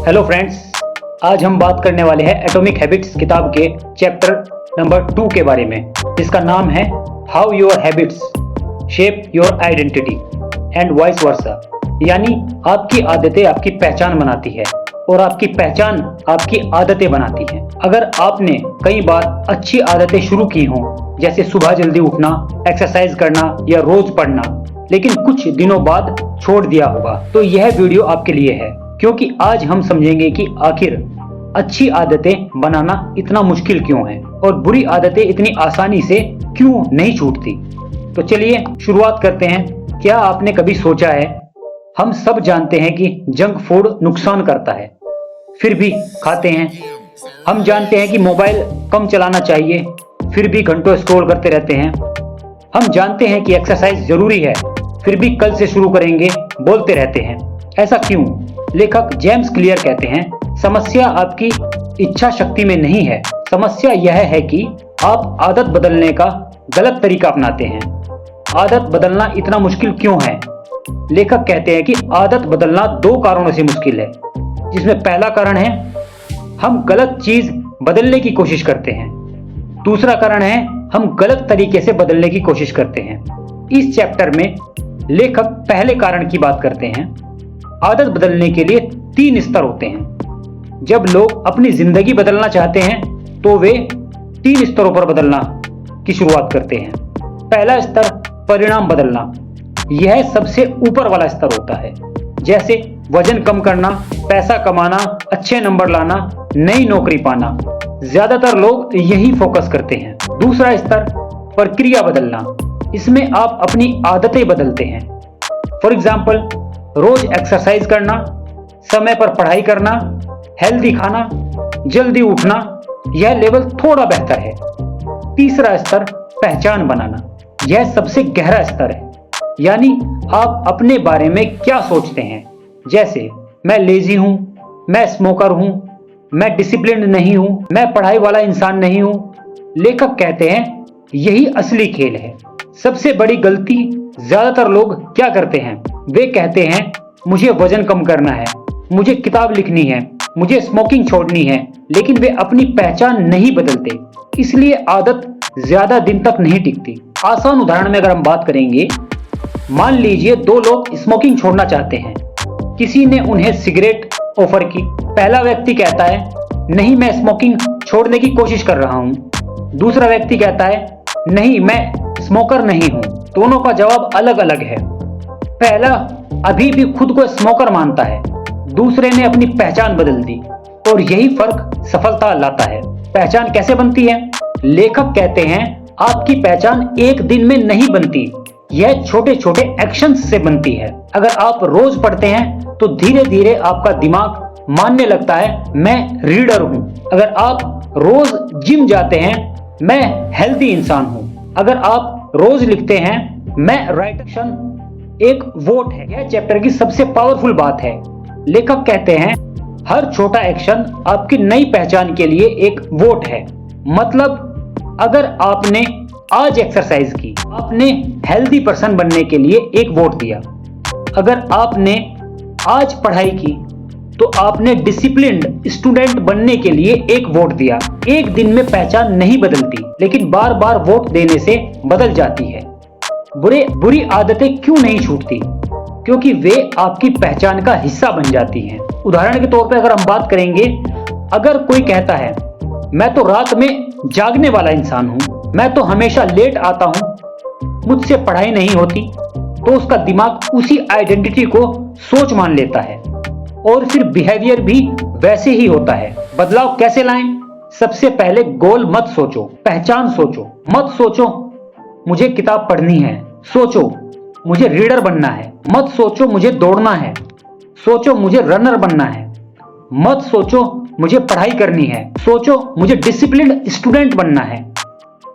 Hello friends, आज हम बात करने वाले हैं एटॉमिक हैबिट्स किताब के चैप्टर नंबर 2 के बारे में, जिसका नाम है how your habits shape your identity and vice versa. यानी आपकी आदतें आपकी पहचान बनाती है और आपकी पहचान आपकी आदतें बनाती है। अगर आपने कई बार अच्छी आदतें शुरू की हों, जैसे सुबह जल्दी उठना, एक्सरसाइज करना या रोज पढ़ना, लेकिन कुछ दिनों बाद छोड़ दिया होगा, तो यह वीडियो आपके लिए है, क्योंकि आज हम समझेंगे कि आखिर अच्छी आदतें बनाना इतना मुश्किल क्यों है और बुरी आदतें इतनी आसानी से क्यों नहीं छूटती। तो चलिए शुरुआत करते हैं। क्या आपने कभी सोचा है, हम सब जानते हैं कि जंक फूड नुकसान करता है, फिर भी खाते हैं। हम जानते हैं कि मोबाइल कम चलाना चाहिए, फिर भी घंटों स्क्रॉल करते रहते हैं। हम जानते हैं कि एक्सरसाइज जरूरी है, फिर भी कल से शुरू करेंगे बोलते रहते हैं। ऐसा क्यों? लेखक जेम्स क्लियर कहते हैं, समस्या आपकी इच्छा शक्ति में नहीं है, समस्या यह है कि आप आदत बदलने का गलत तरीका अपनाते हैं। आदत बदलना इतना मुश्किल क्यों है? लेखक कहते हैं कि आदत बदलना 2 कारणों से मुश्किल है, जिसमें पहला कारण है हम गलत चीज बदलने की कोशिश करते हैं। दूसरा कारण है हम गलत तरीके से बदलने की कोशिश करते हैं। इस चैप्टर में लेखक पहले कारण की बात करते हैं। आदत बदलने के लिए 3 स्तर होते हैं। जब लोग अपनी जिंदगी बदलना चाहते हैं तो वे 3 स्तरों पर बदलना की शुरुआत करते हैं। पहला स्तर परिणाम बदलना, यह सबसे ऊपर वाला स्तर होता है, जैसे वजन कम करना, पैसा कमाना, अच्छे नंबर लाना, नई नौकरी पाना। ज्यादातर लोग यही फोकस करते हैं। दूसरा स्तर प्रक्रिया बदलना, इसमें आप अपनी आदतें बदलते हैं। फॉर एग्जाम्पल, रोज एक्सरसाइज करना, समय पर पढ़ाई करना, हेल्दी खाना, जल्दी उठना, यह लेवल थोड़ा बेहतर है। तीसरा स्तर पहचान बनाना, यह सबसे गहरा स्तर है, यानी आप अपने बारे में क्या सोचते हैं। जैसे मैं लेजी हूं, मैं स्मोकर हूं, मैं डिसिप्लिन्ड नहीं हूं, मैं पढ़ाई वाला इंसान नहीं हूं। लेखक कहते हैं यही असली खेल है। सबसे बड़ी गलती ज्यादातर लोग क्या करते हैं? वे कहते हैं मुझे वजन कम करना है, मुझे किताब लिखनी है, मुझे स्मोकिंग छोड़नी है, लेकिन वे अपनी पहचान नहीं बदलते, इसलिए आदत ज्यादा दिन तक नहीं टिकती। आसान उदाहरण में अगर हम बात करेंगे, मान लीजिए 2 लोग स्मोकिंग छोड़ना चाहते हैं। किसी ने उन्हें सिगरेट ऑफर की। पहला व्यक्ति कहता है नहीं, मैं स्मोकिंग छोड़ने की कोशिश कर रहा हूं। दूसरा व्यक्ति कहता है नहीं, मैं स्मोकर नहीं हूं। दोनों का जवाब अलग अलग है। पहला अभी भी खुद को स्मोकर मानता है, दूसरे ने अपनी पहचान बदल दी, और यही फर्क सफलता लाता है। पहचान कैसे बनती है? लेखक कहते हैं आपकी पहचान एक दिन में नहीं बनती, यह छोटे छोटे एक्शंस से बनती है। अगर आप रोज पढ़ते हैं तो धीरे धीरे आपका दिमाग मानने लगता है मैं रीडर हूं। अगर आप रोज जिम जाते हैं, मैं हेल्दी इंसान हूं। अगर आप रोज लिखते हैं, मैं राइटर, एक वोट है। यह चैप्टर की सबसे पावरफुल बात है। लेखक कहते हैं हर छोटा एक्शन आपकी नई पहचान के लिए एक वोट है। मतलब अगर आपने आज एक्सरसाइज की, आपने हेल्दी पर्सन बनने के लिए एक वोट दिया। अगर आपने आज पढ़ाई की तो आपने डिसिप्लिन्ड स्टूडेंट बनने के लिए एक वोट दिया। एक दिन में पहचान नहीं बदलती, लेकिन बार बार वोट देने से बदल जाती है। बुरी आदतें क्यों नहीं छूटती? क्योंकि वे आपकी पहचान का हिस्सा बन जाती हैं। उदाहरण के तौर पर अगर हम बात करेंगे, अगर कोई कहता है मैं तो रात में जागने वाला इंसान हूं, मैं तो हमेशा लेट आता हूं, मुझसे पढ़ाई नहीं होती, तो उसका दिमाग उसी आइडेंटिटी को सोच मान लेता है और फिर बिहेवियर भी वैसे ही होता है। बदलाव कैसे लाएं? सबसे पहले गोल मत सोचो, पहचान सोचो। मत सोचो मुझे किताब पढ़नी है, सोचो मुझे रीडर बनना है। मत सोचो मुझे दौड़ना है, सोचो मुझे रनर बनना है। मत सोचो मुझे पढ़ाई करनी है, सोचो मुझे डिसिप्लिन्ड स्टूडेंट बनना है।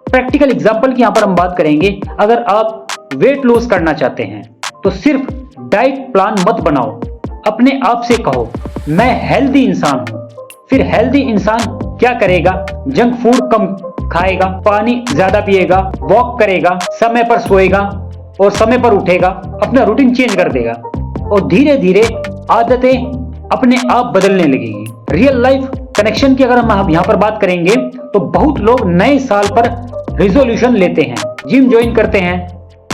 प्रैक्टिकल एग्जांपल की यहां पर हम बात करेंगे। अगर आप वेट लॉस करना चाहते हैं तो सिर्फ डाइट प्लान मत बनाओ, अपने आप से कहो मैं हेल्दी इंसान हूं। फिर हेल्दी इंसान क्या करेगा? जंक फूड कम खाएगा, पानी ज्यादा पिएगा, वॉक करेगा, समय पर सोएगा और समय पर उठेगा, अपना रूटीन चेंज कर देगा और धीरे धीरे आदतें अपने आप बदलने लगेगी। रियल लाइफ कनेक्शन की अगर हम यहाँ पर बात करेंगे तो बहुत लोग नए साल पर रिजोल्यूशन लेते हैं, जिम ज्वाइन करते हैं,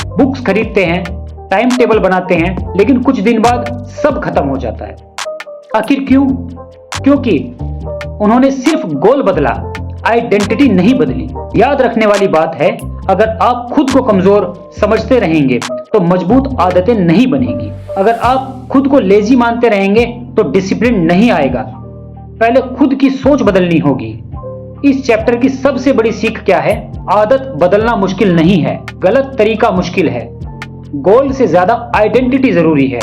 बुक्स खरीदते हैं, टाइम टेबल बनाते हैं, लेकिन कुछ दिन बाद सब खत्म हो जाता है। आखिर क्यों? क्योंकि उन्होंने सिर्फ गोल बदला, आइडेंटिटी नहीं बदली। याद रखने वाली बात है, अगर आप खुद को कमजोर समझते रहेंगे तो मजबूत आदतें नहीं बनेंगी। अगर आप खुद को लेजी मानते रहेंगे तो डिसिप्लिन नहीं आएगा। पहले खुद की सोच बदलनी होगी। इस चैप्टर की सबसे बड़ी सीख क्या है? आदत बदलना मुश्किल नहीं है, गलत तरीका मुश्किल है। गोल से ज्यादा आइडेंटिटी जरूरी है।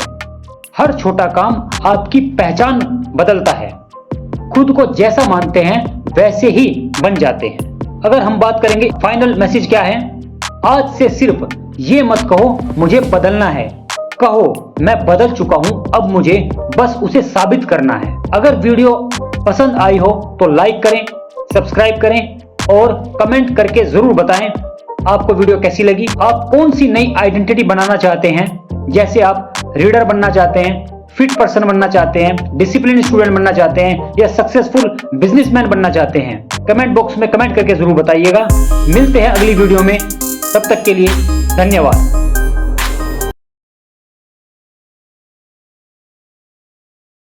हर छोटा काम आपकी पहचान बदलता है। खुद को जैसा मानते हैं वैसे ही बन जाते हैं। अगर हम बात करेंगे फाइनल मैसेज क्या है? आज से सिर्फ ये मत कहो मुझे बदलना है, कहो मैं बदल चुका हूं, अब मुझे बस उसे साबित करना है। अगर वीडियो पसंद आई हो तो लाइक करें, सब्सक्राइब करें और कमेंट करके जरूर बताएं आपको वीडियो कैसी लगी। आप कौन सी नई आइडेंटिटी बनाना चाहते हैं? जैसे आप रीडर बनना चाहते हैं, फिट पर्सन बनना चाहते हैं, डिसिप्लिन स्टूडेंट बनना चाहते हैं या सक्सेसफुल बिजनेसमैन बनना चाहते हैं? कमेंट बॉक्स में कमेंट करके जरूर बताइएगा। मिलते हैं अगली वीडियो में, तब तक के लिए धन्यवाद।